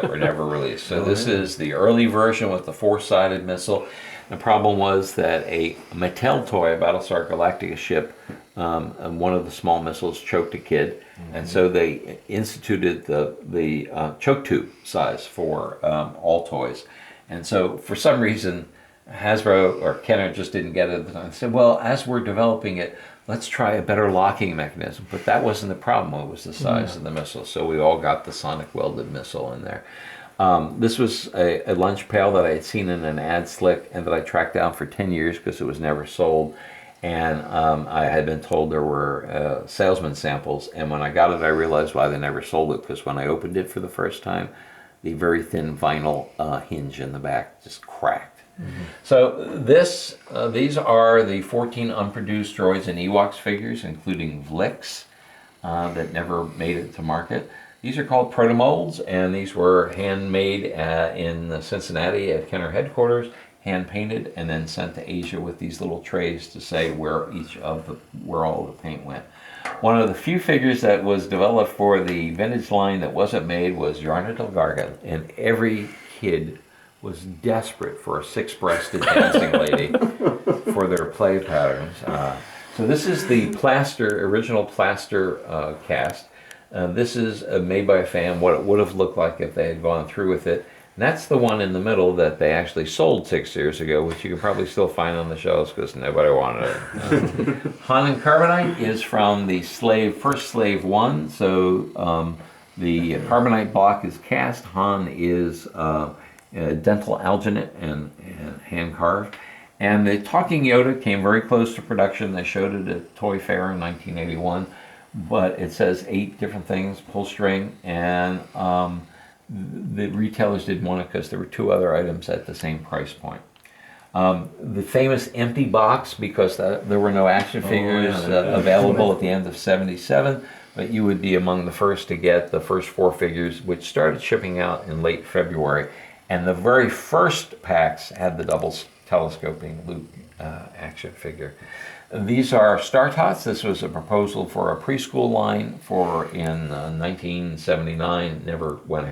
that were never released. So this is the early version with the four-sided missile. The problem was that a Mattel toy, a Battlestar Galactica ship, and one of the small missiles choked a kid, and so they instituted the choke tube size for all toys. And so for some reason, Hasbro or Kenner just didn't get it at the time. They said, well, as we're developing it, let's try a better locking mechanism. But that wasn't the problem. It was the size of the missile. So we all got the sonic welded missile in there. This was a lunch pail that I had seen in an ad slick and that I tracked down for 10 years because it was never sold. And I had been told there were salesman samples. And when I got it, I realized why they never sold it, because when I opened it for the first time, the very thin vinyl hinge in the back just cracked. So these are the 14 unproduced droids and Ewoks figures, including Vlix, that never made it to market. These are called protomolds, and these were handmade in Cincinnati at Kenner headquarters, hand painted, and then sent to Asia with these little trays to say where all the paint went. One of the few figures that was developed for the vintage line that wasn't made was Yarna Del Garga, and every kid was desperate for a six-breasted dancing lady for their play patterns. So this is the original plaster cast. This is made by a fan, what it would have looked like if they had gone through with it. And that's the one in the middle that they actually sold 6 years ago, which you can probably still find on the shelves because nobody wanted it. Han and Carbonite is from the first Slave 1. So the Carbonite block is cast. Han is dental alginate and hand carved. And the Talking Yoda came very close to production. They showed it at Toy Fair in 1981, but it says 8 different things, pull string, and the retailers didn't want it because there were 2 other items at the same price point. The famous empty box, because there were no action figures available at the end of '77, but you would be among the first to get the first 4 figures, which started shipping out in late February. And the very first packs had the double telescoping Luke action figure. These are Star Tots. This was a proposal for a preschool line in 1979. Never went